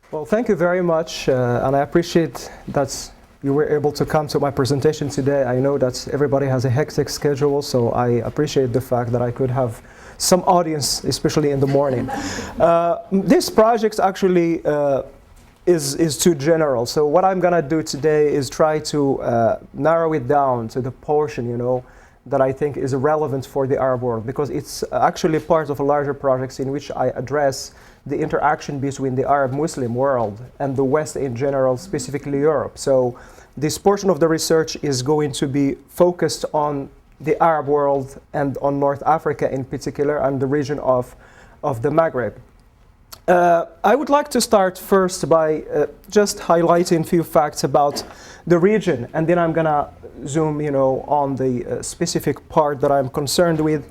Well, thank you very much, and I appreciate that you were able to come to my presentation today. I know that everybody has a hectic schedule, so I appreciate the fact that I could have some audience, especially in the morning. This project actually is too general, so what I'm gonna do today is try to narrow it down to the portion, that I think is relevant for the Arab world, because it's actually part of a larger project in which I address the interaction between the Arab Muslim world and the West in general, specifically Europe. So this portion of the research is going to be focused on the Arab world and on North Africa in particular, and the region of the Maghreb. I would like to start first by just highlighting a few facts about the region, and then I'm gonna zoom on the specific part that I'm concerned with.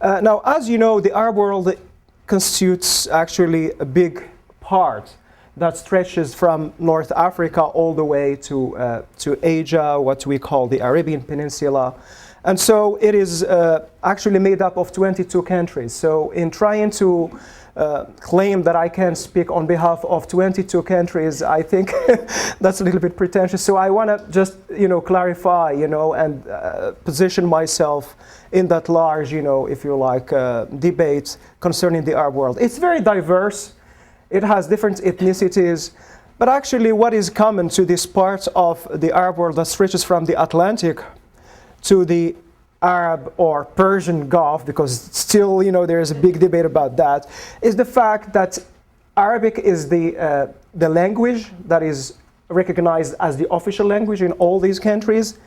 Now, as you know, the Arab world constitutes actually a big part that stretches from North Africa all the way to Asia, what we call the Arabian Peninsula. And so it is actually made up of 22 countries. So in trying to claim that I can speak on behalf of 22 countries, I think that's a little bit pretentious. So I want to just, clarify, and position myself in that large, if you like, debate concerning the Arab world. It's very diverse. It has different ethnicities. But actually what is common to this part of the Arab world that stretches from the Atlantic to the Arab or Persian Gulf, because still, there is a big debate about that, is the fact that Arabic is the language that is recognized as the official language in all these countries,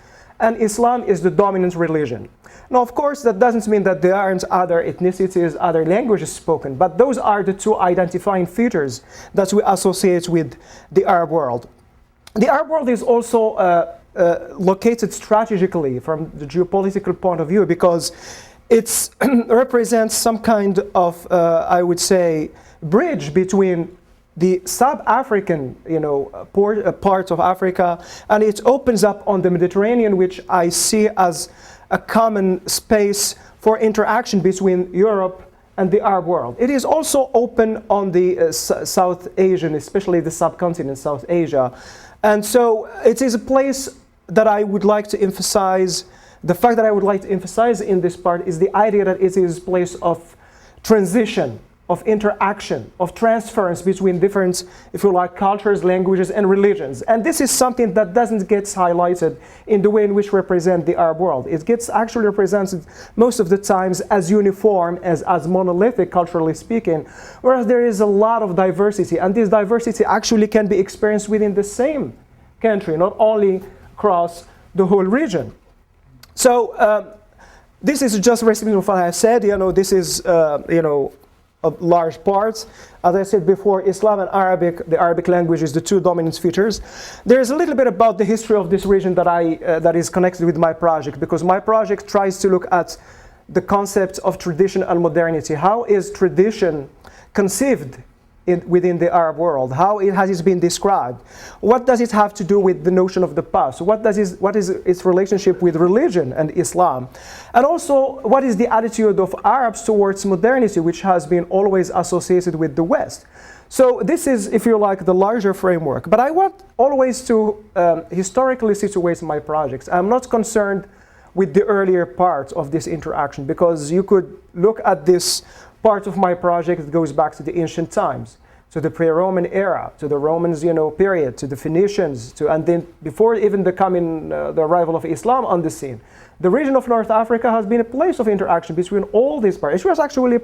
and Islam is the dominant religion. Now, of course, that doesn't mean that there aren't other ethnicities, other languages spoken, but those are the two identifying features that we associate with the Arab world. The Arab world is also located strategically from the geopolitical point of view, because it represents some kind of, I would say, bridge between the sub-African, part of Africa, and it opens up on the Mediterranean, which I see as a common space for interaction between Europe and the Arab world. It is also open on the South Asian, especially the subcontinent, South Asia. And so it is a place that I would like to emphasize. The fact that I would like to emphasize in this part is the idea that it is a place of transition, of interaction, of transference between different, if you like, cultures, languages, and religions. And this is something that doesn't get highlighted in the way in which we represent the Arab world. It gets actually represented most of the times as uniform, as monolithic, culturally speaking, whereas there is a lot of diversity. And this diversity actually can be experienced within the same country, not only across the whole region. So this is just repeating what I said. This is a large part. As I said before, Islam and Arabic, the Arabic language, is the two dominant features. There is a little bit about the history of this region that is connected with my project, because my project tries to look at the concept of tradition and modernity. How is tradition conceived within the Arab world? How has it been described? What does it have to do with the notion of the past? What is its relationship with religion and Islam? And also, what is the attitude of Arabs towards modernity, which has been always associated with the West? So this is, if you like, the larger framework. But I want always to historically situate my projects. I'm not concerned with the earlier part of this interaction, because you could look at this part of my project that goes back to the ancient times, to the pre-Roman era, to the Romans, period, to the Phoenicians, and then before even the arrival of Islam on the scene. The region of North Africa has been a place of interaction between all these parts. It was actually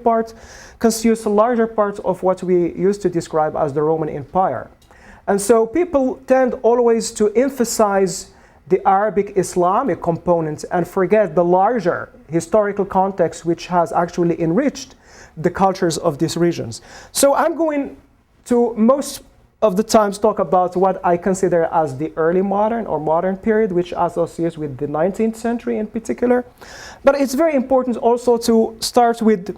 constitutes a larger part of what we used to describe as the Roman Empire. And so people tend always to emphasize the Arabic Islamic component and forget the larger historical context, which has actually enriched the cultures of these regions. So I'm going to most of the times talk about what I consider as the early modern or modern period, which associates with the 19th century in particular. But it's very important also to start with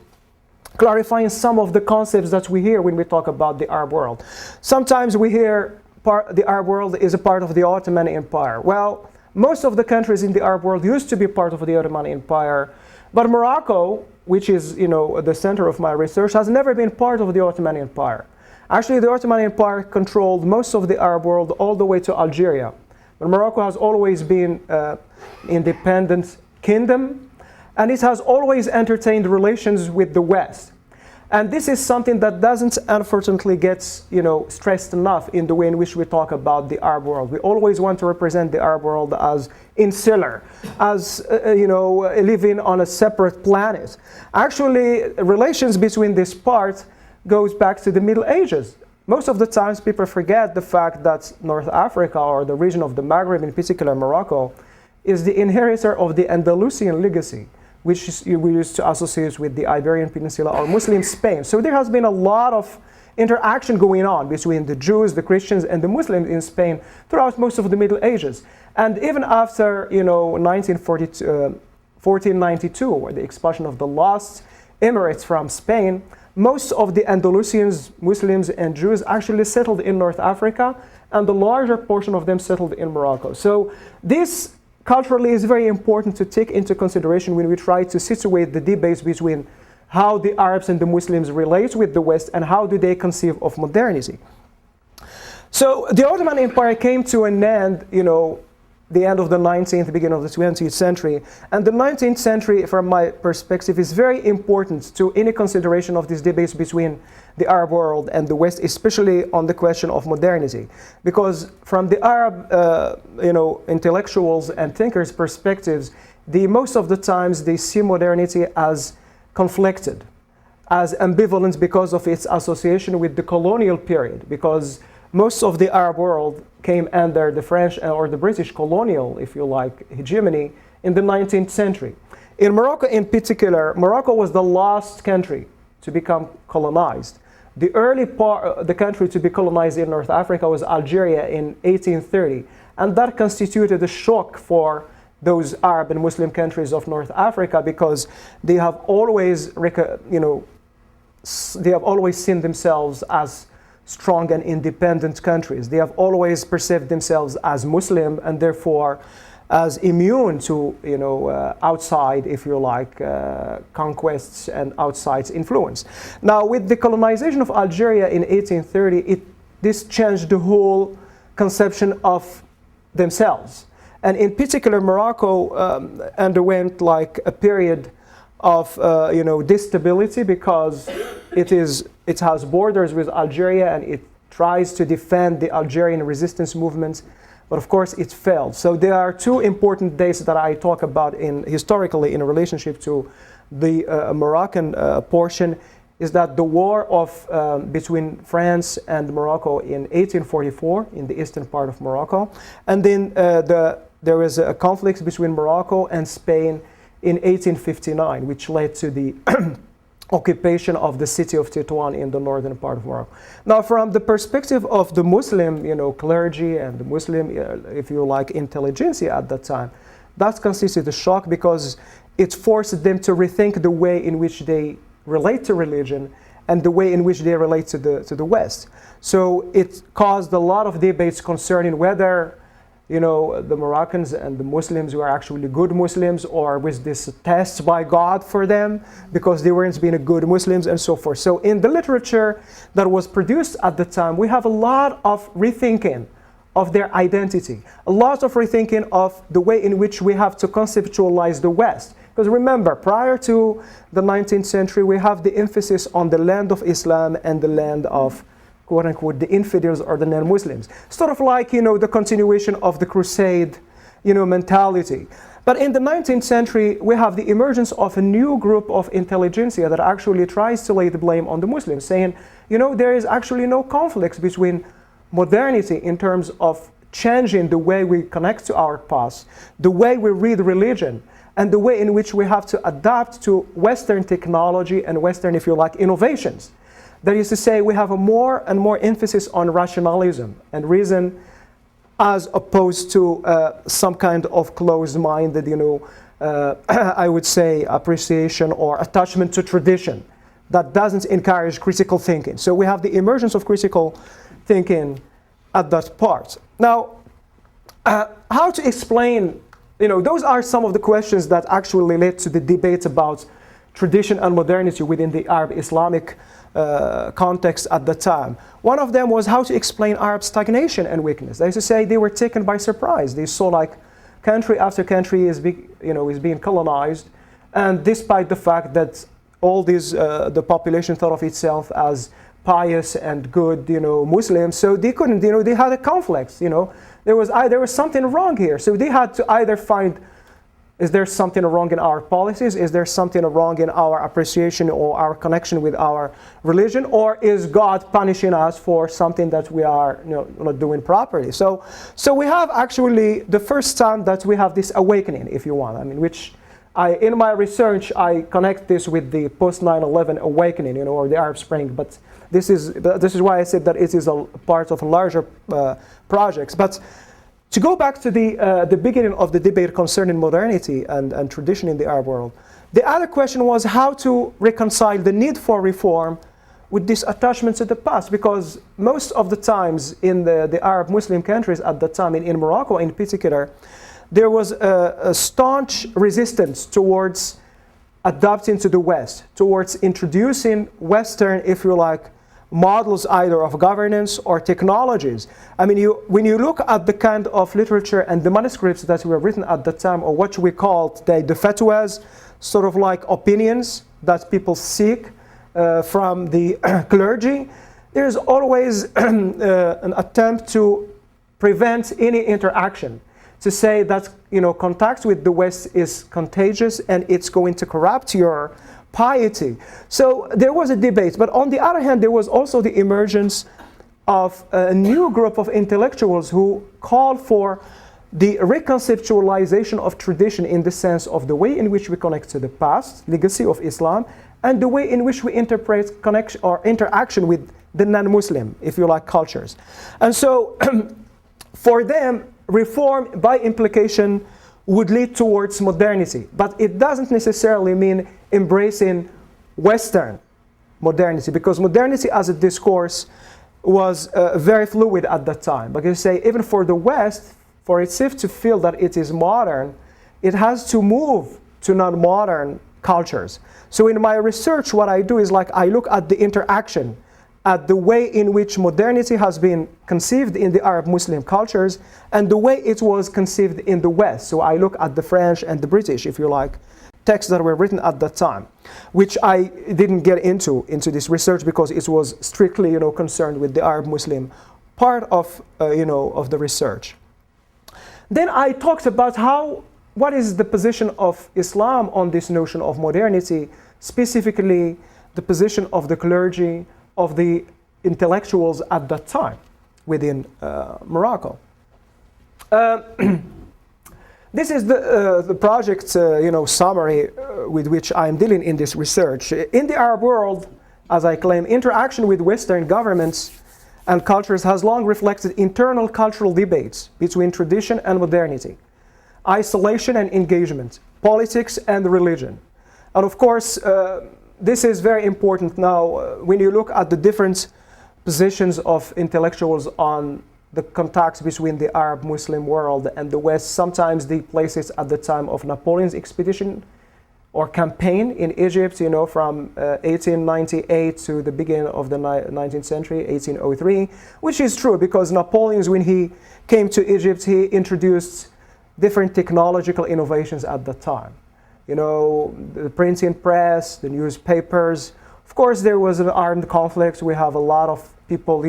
clarifying some of the concepts that we hear when we talk about the Arab world. Sometimes we hear the Arab world is a part of the Ottoman Empire. Well, most of the countries in the Arab world used to be part of the Ottoman Empire, but Morocco, which is the center of my research, has never been part of the Ottoman Empire. Actually, the Ottoman Empire controlled most of the Arab world all the way to Algeria. But Morocco has always been an independent kingdom, and it has always entertained relations with the West. And this is something that doesn't unfortunately get stressed enough in the way in which we talk about the Arab world. We always want to represent the Arab world as insular, as living on a separate planet. Actually, relations between this part goes back to the Middle Ages. Most of the times people forget the fact that North Africa, or the region of the Maghreb, in particular Morocco, is the inheritor of the Andalusian legacy, which we used to associate with the Iberian Peninsula or Muslim Spain. So there has been a lot of interaction going on between the Jews, the Christians, and the Muslims in Spain throughout most of the Middle Ages. And even after 1492, or the expulsion of the lost Emirates from Spain, most of the Andalusians, Muslims, and Jews actually settled in North Africa, and the larger portion of them settled in Morocco. So this culturally is very important to take into consideration when we try to situate the debates between how the Arabs and the Muslims relate with the West and how do they conceive of modernity. So the Ottoman Empire came to an end, the end of the 19th, beginning of the 20th century. And the 19th century, from my perspective, is very important to any consideration of these debates between the Arab world and the West, especially on the question of modernity. Because from the Arab intellectuals and thinkers' perspectives, most of the times they see modernity as conflicted, as ambivalent because of its association with the colonial period, because most of the Arab world came under the French or the British colonial, if you like, hegemony in the 19th century. In Morocco in particular, Morocco was the last country to become colonized. The early part, the country to be colonized in North Africa was Algeria in 1830, and that constituted a shock for those Arab and Muslim countries of North Africa, because they have always, seen themselves as strong and independent countries. They have always perceived themselves as Muslim, and therefore as immune to outside, if you like, conquests and outside influence. Now, with the colonization of Algeria in 1830, this changed the whole conception of themselves. And in particular, Morocco underwent like a period of instability, because it has borders with Algeria, and it tries to defend the Algerian resistance movement, but of course it failed. So there are two important dates that I talk about historically in relationship to the Moroccan portion, is that the war between France and Morocco in 1844 in the eastern part of Morocco, and then there was a conflict between Morocco and Spain in 1859, which led to the occupation of the city of Tétouan in the northern part of Morocco. Now, from the perspective of the Muslim, clergy and the Muslim, if you like, intelligentsia at that time, that constituted a shock, because it forced them to rethink the way in which they relate to religion and the way in which they relate to the West. So it caused a lot of debates concerning whether the Moroccans and the Muslims were actually good Muslims, or was this a test by God for them because they weren't being good Muslims, and so forth. So in the literature that was produced at the time, we have a lot of rethinking of their identity, a lot of rethinking of the way in which we have to conceptualize the West. Because remember, prior to the 19th century, we have the emphasis on the land of Islam and the land of, quote unquote, the infidels or the non-Muslims. Sort of like, the continuation of the crusade, mentality. But in the 19th century, we have the emergence of a new group of intelligentsia that actually tries to lay the blame on the Muslims, saying, there is actually no conflict between modernity in terms of changing the way we connect to our past, the way we read religion, and the way in which we have to adapt to Western technology and Western, if you like, innovations. That is to say, we have a more and more emphasis on rationalism and reason, as opposed to some kind of closed-minded, I would say, appreciation or attachment to tradition that doesn't encourage critical thinking. So we have the emergence of critical thinking at that part. Now, how to explain, those are some of the questions that actually led to the debate about tradition and modernity within the Arab Islamic context at the time. One of them was how to explain Arab stagnation and weakness. They used to say they were taken by surprise. They saw like country after country is being colonized, and despite the fact that all these the population thought of itself as pious and good, Muslims, so they couldn't, they had a conflict, there was something wrong here. So they had to either find, is there something wrong in our policies? Is there something wrong in our appreciation or our connection with our religion? Or is God punishing us for something that we are not doing properly? So we have actually the first time that we have this awakening, if you want. I mean, which in my research, I connect this with the post 9/11 awakening, or the Arab Spring. But this is why I said that it is a part of larger projects. But to go back to the beginning of the debate concerning modernity and tradition in the Arab world, the other question was how to reconcile the need for reform with this attachment to the past, because most of the times in the Arab Muslim countries at the time, in Morocco in particular, there was a staunch resistance towards adapting to the West, towards introducing Western, if you like, models either of governance or technologies. I mean, when you look at the kind of literature and the manuscripts that were written at the time, or what we called the fatwas, sort of like opinions that people seek from the clergy, there's always an attempt to prevent any interaction, to say that contact with the West is contagious and it's going to corrupt your piety. So there was a debate, but on the other hand, there was also the emergence of a new group of intellectuals who called for the reconceptualization of tradition in the sense of the way in which we connect to the past, legacy of Islam, and the way in which we interpret connection or interaction with the non-Muslim, if you like, cultures. And so for them, reform by implication would lead towards modernity, but it doesn't necessarily mean embracing Western modernity, because modernity as a discourse was very fluid at that time. But you say even for the West, for itself to feel that it is modern, it has to move to non-modern cultures. So in my research, what I do is like I look at the interaction, at the way in which modernity has been conceived in the Arab Muslim cultures and the way it was conceived in the West. So I look at the French and the British, if you like, texts that were written at that time, which I didn't get into this research because it was strictly, concerned with the Arab Muslim part of, of the research. Then I talked about what is the position of Islam on this notion of modernity, specifically the position of the clergy, of the intellectuals at that time within Morocco. This is the project summary with which I'm dealing in this research. In the Arab world, as I claim, interaction with Western governments and cultures has long reflected internal cultural debates between tradition and modernity, isolation and engagement, politics and religion. And of course, this is very important now when you look at the different positions of intellectuals on the contacts between the Arab Muslim world and the West. Sometimes they place it at the time of Napoleon's expedition or campaign in Egypt, from 1898 to the beginning of the 19th century, 1803, which is true because Napoleon, when he came to Egypt, he introduced different technological innovations at the time. The printing press, the newspapers. Of course, there was an armed conflict. We have a lot of people,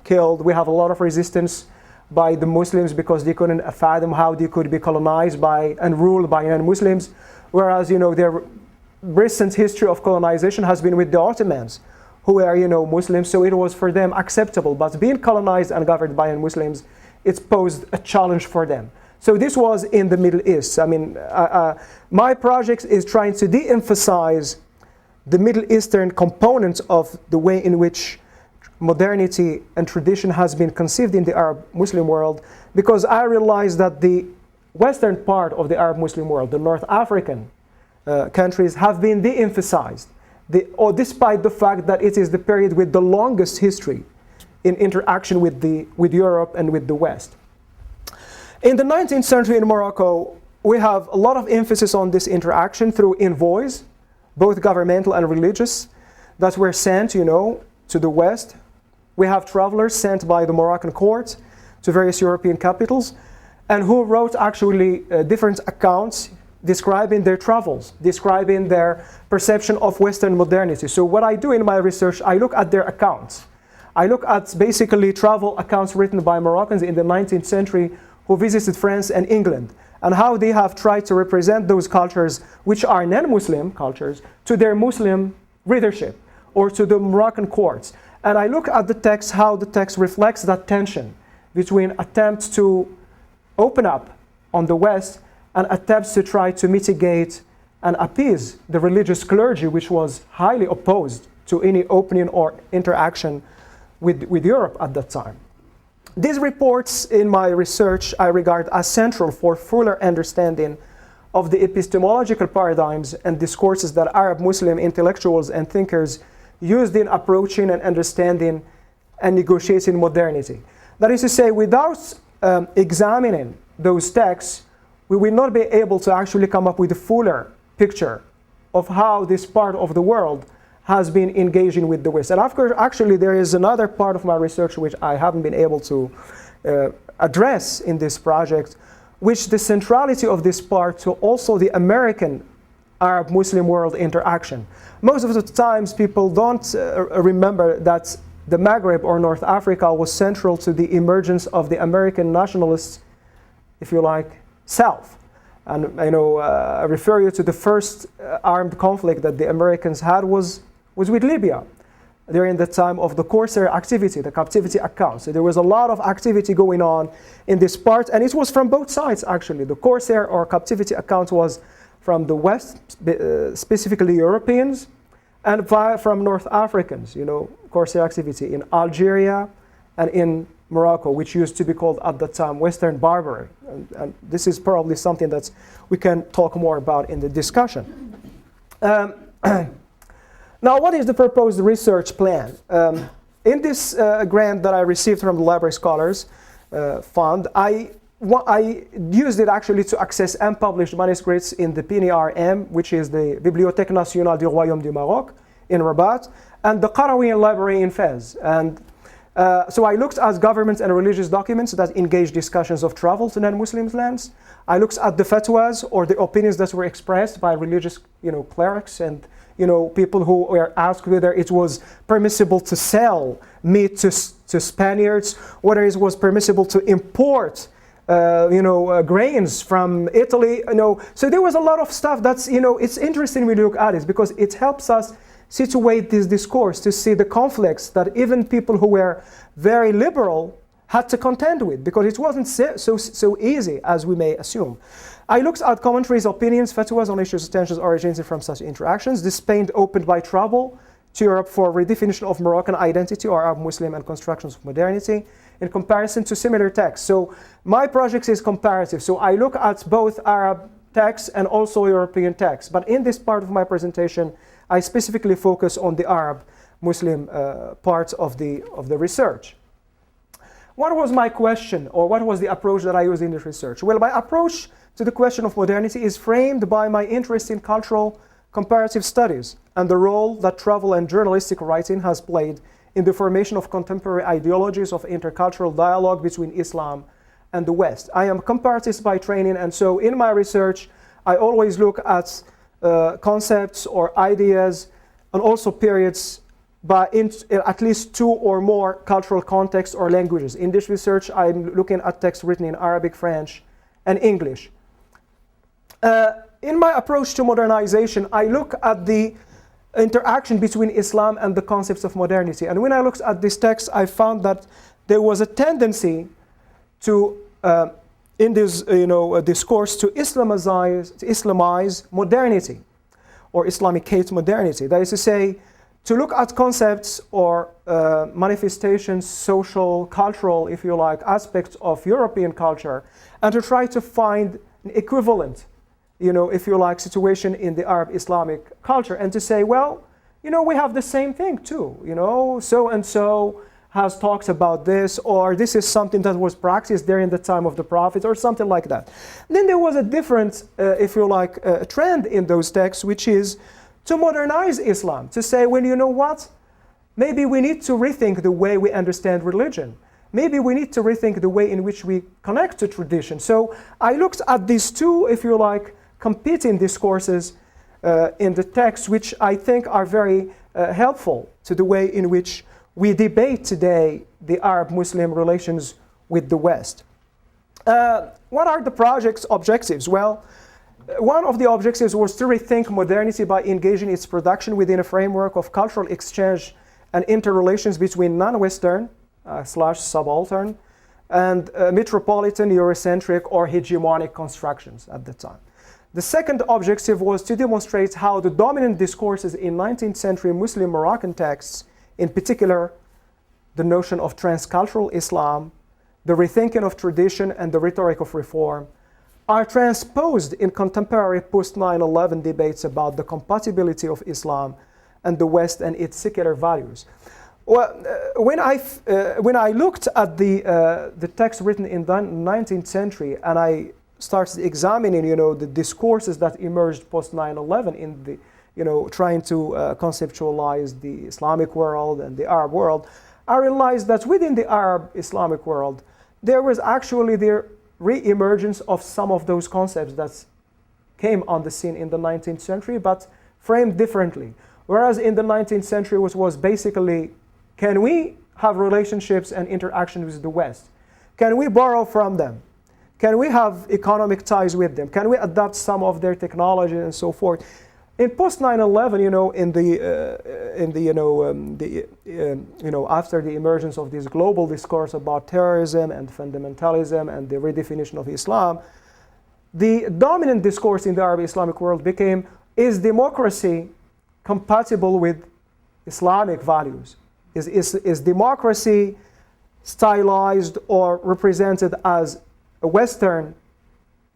killed. We have a lot of resistance by the Muslims because they couldn't fathom how they could be colonized by and ruled by non-Muslims. Whereas, their recent history of colonization has been with the Ottomans, who were, Muslims. So it was for them acceptable. But being colonized and governed by non-Muslims, it posed a challenge for them. So this was in the Middle East. I mean, my project is trying to de-emphasize the Middle Eastern component of the way in which modernity and tradition has been conceived in the Arab Muslim world, because I realize that the western part of the Arab Muslim world, the North African countries, have been de-emphasized, despite the fact that it is the period with the longest history in interaction with Europe and with the West. In the 19th century in Morocco, we have a lot of emphasis on this interaction through envoys, both governmental and religious. that were sent, to the West. We have travelers sent by the Moroccan court to various European capitals, and who wrote actually different accounts describing their travels, describing their perception of Western modernity. So what I do in my research, I look at their accounts. I look at basically travel accounts written by Moroccans in the 19th century who visited France and England, and how they have tried to represent those cultures, which are non-Muslim cultures, to their Muslim readership or to the Moroccan courts. And I look at the text, how the text reflects that tension between attempts to open up on the West and attempts to try to mitigate and appease the religious clergy, which was highly opposed to any opening or interaction with Europe at that time. These reports in my research I regard as central for fuller understanding of the epistemological paradigms and discourses that Arab Muslim intellectuals and thinkers used in approaching and understanding and negotiating modernity. That is to say, without examining those texts, we will not be able to actually come up with a fuller picture of how this part of the world has been engaging with the West. And of course, actually, there is another part of my research which I haven't been able to address in this project, which the centrality of this part to also the American Arab-Muslim world interaction. Most of the times, people don't remember that the Maghreb or North Africa was central to the emergence of the American nationalists, if you like, South. And I refer you to the first armed conflict that the Americans had was with Libya during the time of the Corsair activity, the captivity account. So there was a lot of activity going on in this part, and it was from both sides actually. The Corsair or captivity account was from the West, specifically Europeans, and from North Africans, Corsair activity in Algeria and in Morocco, which used to be called at the time Western Barbary. And this is probably something that we can talk more about in the discussion. Now, what is the proposed research plan? In this grant that I received from the Library Scholars Fund, I used it actually to access unpublished manuscripts in the PNRM, which is the Bibliothèque Nationale du Royaume du Maroc in Rabat, and the Qarawiyyan Library in Fez. And so I looked at government and religious documents that engage discussions of travel to non-Muslim lands. I looked at the fatwas, or the opinions that were expressed by religious clerics and people who were asked whether it was permissible to sell meat to Spaniards, whether it was permissible to import grains from Italy. So there was a lot of stuff that's, it's interesting when you look at it because it helps us situate this discourse to see the conflicts that even people who were very liberal had to contend with, because it wasn't so easy as we may assume. I looked at commentaries, opinions, fatwas on issues, tensions originating from such interactions. This paint opened by travel to Europe for redefinition of Moroccan identity or Arab Muslim and constructions of modernity in comparison to similar texts. So my project is comparative. So I look at both Arab texts and also European texts. But in this part of my presentation, I specifically focus on the Arab Muslim part of the research. What was my question, or what was the approach that I used in this research? Well, my approach to the question of modernity is framed by my interest in cultural comparative studies and the role that travel and journalistic writing has played in the formation of contemporary ideologies of intercultural dialogue between Islam and the West. I am comparatist by training, and so in my research, I always look at concepts or ideas and also periods by in at least two or more cultural contexts or languages. In this research, I'm looking at texts written in Arabic, French, and English. In my approach to modernization, I look at the interaction between Islam and the concepts of modernity. And when I looked at this text, I found that there was a tendency to, in this discourse, to Islamize modernity, or Islamicate modernity. That is to say, to look at concepts or manifestations, social, cultural, if you like, aspects of European culture, and to try to find an equivalent, if you like, situation in the Arab Islamic culture, and to say, well, we have the same thing too, so and so has talked about this, or this is something that was practiced during the time of the Prophet, or something like that. Then there was a different, if you like, trend in those texts, which is to modernize Islam, to say, well, you know what? Maybe we need to rethink the way we understand religion. Maybe we need to rethink the way in which we connect to tradition. So I looked at these two, if you like, competing discourses in the text, which I think are very helpful to the way in which we debate today the Arab-Muslim relations with the West. What are the project's objectives? Well, one of the objectives was to rethink modernity by engaging its production within a framework of cultural exchange and interrelations between non-Western / subaltern and metropolitan, Eurocentric, or hegemonic constructions at the time. The second objective was to demonstrate how the dominant discourses in 19th century Muslim Moroccan texts, in particular the notion of transcultural Islam, the rethinking of tradition, and the rhetoric of reform, are transposed in contemporary post-9/11 debates about the compatibility of Islam and the West and its secular values. Well, when I looked at the text written in the 19th century and I started examining, the discourses that emerged post 9/11 in the, trying to conceptualize the Islamic world and the Arab world, I realized that within the Arab Islamic world, there was actually the re-emergence of some of those concepts that came on the scene in the 19th century, but framed differently. Whereas in the 19th century, which was basically, can we have relationships and interaction with the West? Can we borrow from them? Can we have economic ties with them? Can we adopt some of their technology and so forth? In post 9/11, after the emergence of this global discourse about terrorism and fundamentalism and the redefinition of Islam, the dominant discourse in the Arab Islamic world became, is democracy compatible with Islamic values? Is democracy stylized or represented as a Western,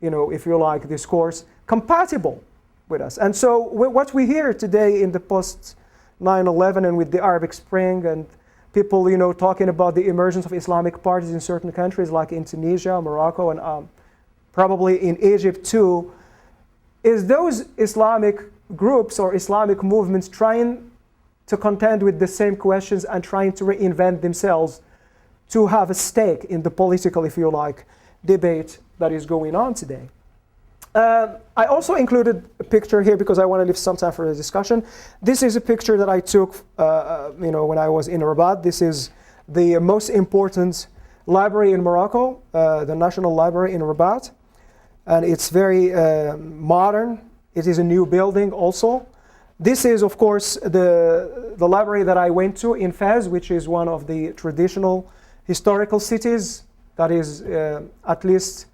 if you like, discourse compatible with us? And so what we hear today in the post 9/11 and with the Arabic Spring and people, talking about the emergence of Islamic parties in certain countries like in Tunisia, Morocco, and probably in Egypt too, is those Islamic groups or Islamic movements trying to contend with the same questions and trying to reinvent themselves to have a stake in the political, if you like, debate that is going on today. I also included a picture here because I want to leave some time for the discussion. This is a picture that I took, when I was in Rabat. This is the most important library in Morocco, the National Library in Rabat, and it's very modern. It is a new building also. This is, of course, the library that I went to in Fez, which is one of the traditional historical cities. That is at least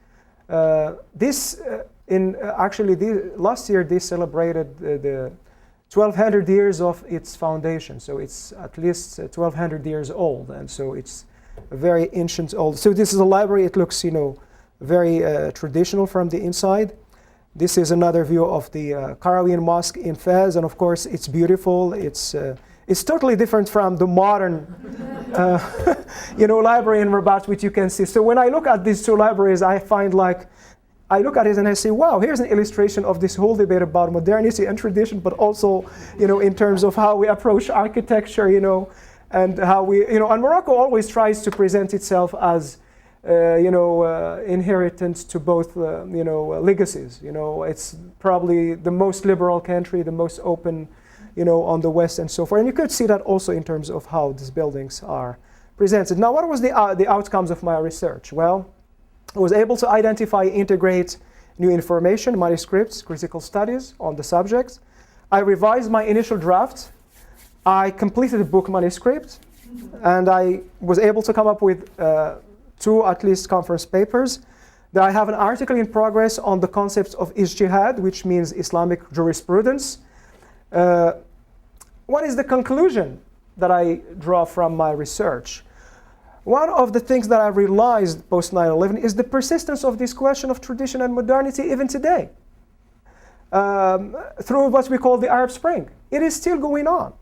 last year they celebrated the 1200 years of its foundation. So it's at least 1200 years old, and so it's a very ancient old. So this is a library. It looks, very traditional from the inside. This is another view of the Qarawiyyin Mosque in Fez, and of course it's beautiful. It's totally different from the modern, library in Rabat, which you can see. So when I look at these two libraries, I find I look at it and I say, wow, here's an illustration of this whole debate about modernity and tradition, but also, in terms of how we approach architecture, and how we, and Morocco always tries to present itself as, inheritance to both, legacies. It's probably the most liberal country, the most open, on the West and so forth. And you could see that also in terms of how these buildings are presented. Now, what was the outcomes of my research? Well, I was able to identify, integrate new information, manuscripts, critical studies on the subject. I revised my initial draft. I completed the book manuscript, and I was able to come up with 2 at least conference papers. Then I have an article in progress on the concept of ijtihad, which means Islamic jurisprudence. What is the conclusion that I draw from my research? One of the things that I realized post 9/11 is the persistence of this question of tradition and modernity even today. Through what we call the Arab Spring. It is still going on.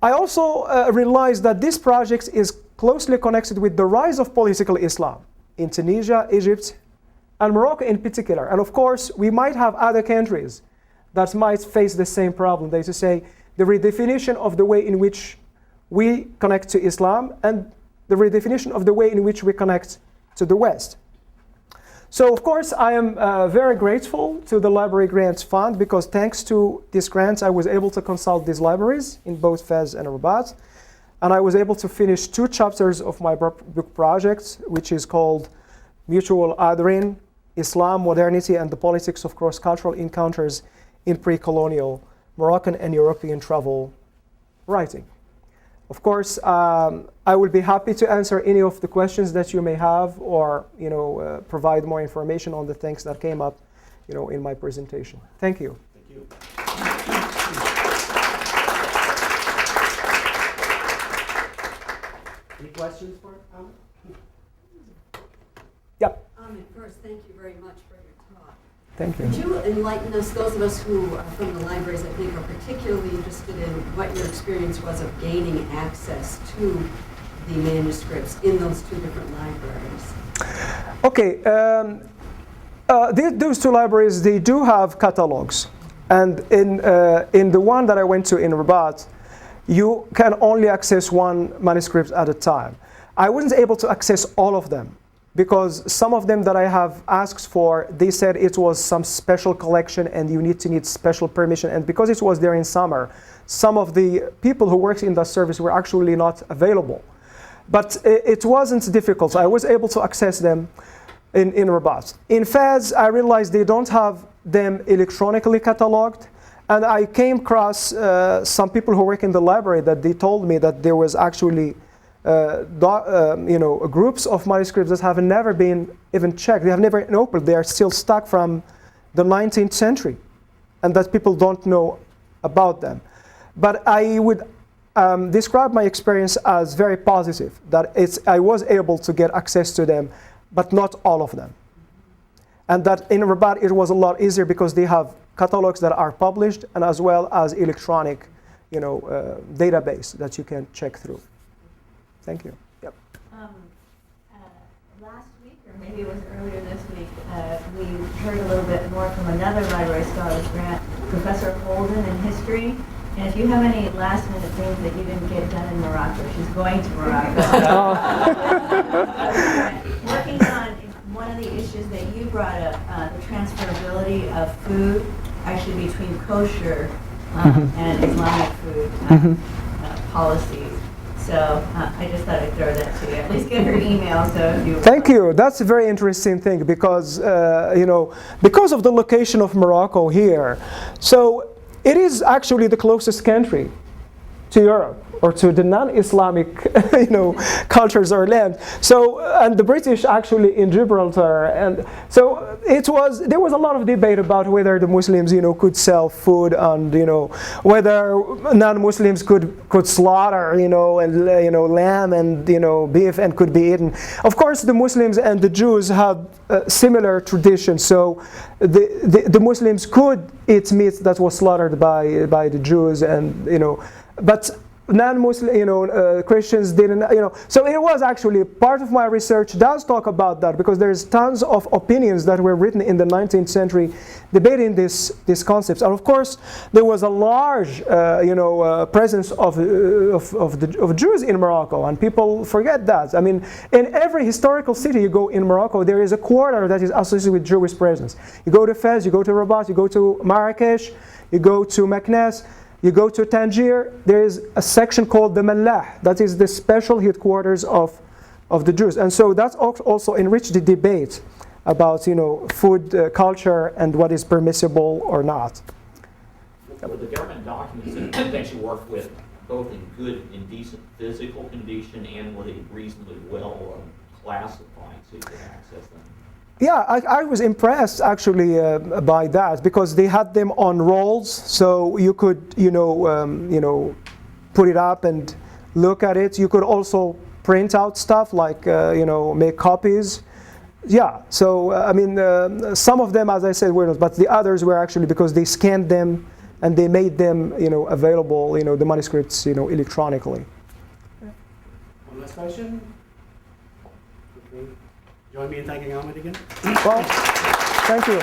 I also realized that this project is closely connected with the rise of political Islam in Tunisia, Egypt, and Morocco in particular. And of course, we might have other countries that might face the same problem. They just say the redefinition of the way in which we connect to Islam and the redefinition of the way in which we connect to the West. So of course I am very grateful to the Library Grants Fund, because thanks to these grants I was able to consult these libraries in both Fez and Rabat, and I was able to finish 2 chapters of my book project, which is called Mutual Adrin, Islam, Modernity, and the Politics of Cross-Cultural Encounters in Pre-Colonial Moroccan and European Travel Writing. Of course, I will be happy to answer any of the questions that you may have, or provide more information on the things that came up, in my presentation. Thank you. Thank you. Any questions for Ahmed? Yep. Ahmed, first, thank you very much for your talk. Thank you. Could you enlighten us, those of us who are from the libraries, I think, are particularly interested in what your experience was of gaining access to the manuscripts in those 2 different libraries? Okay. Those 2 libraries, they do have catalogs. And in the one that I went to in Rabat, you can only access 1 manuscript at a time. I wasn't able to access all of them, because some of them that I have asked for, they said it was some special collection and you need special permission. And because it was during summer, some of the people who worked in that service were actually not available. But it wasn't difficult. I was able to access them in Rabat. In Fez, I realized they don't have them electronically cataloged. And I came across some people who work in the library that they told me that there was actually groups of manuscripts that have never been even checked. They have never been opened. They are still stuck from the 19th century, and that people don't know about them. But I would describe my experience as very positive, that I was able to get access to them, but not all of them. And that in Rabat it was a lot easier because they have catalogs that are published, and as well as electronic database that you can check through. Thank you. Yep. Last week, or maybe it was earlier this week, we heard a little bit more from another library scholars grant, Professor Holden in history. And if you have any last-minute things that you didn't get done in Morocco, she's going to Morocco. Working on one of the issues that you brought up, the transferability of food, actually between kosher and Islamic food policies. So I just thought I'd throw that to you. At least get her email. So if you Thank you. That's a very interesting thing, because because of the location of Morocco here, so it is actually the closest country to Europe, or to the non-Islamic cultures or land. So, and the British actually in Gibraltar, and so there was a lot of debate about whether the Muslims could sell food, and whether non-Muslims could slaughter lamb and beef and could be eaten. Of course, the Muslims and the Jews had similar traditions, so the Muslims could eat meat that was slaughtered by the Jews, and but non-Muslim, Christians didn't, So it was actually part of my research does talk about that, because there's tons of opinions that were written in the 19th century debating these concepts. And of course, there was a large, presence of Jews in Morocco, and people forget that. I mean, in every historical city you go in Morocco, there is a quarter that is associated with Jewish presence. You go to Fez, you go to Rabat, you go to Marrakesh, you go to Meknes, you go to Tangier, there is a section called the Mallah. That is the special headquarters of the Jews. And so that's also enriched the debate about food culture and what is permissible or not. Were the government documents that you worked with both in good and decent physical condition, and were they reasonably well classified so you could access them? Yeah, I was impressed actually by that, because they had them on rolls, so you could put it up and look at it. You could also print out stuff like make copies. Yeah, so I mean some of them, as I said, were not, but the others were actually because they scanned them and they made them available, the manuscripts electronically. One last question. Okay. Join me in thanking Ahmed again. Well, thank you.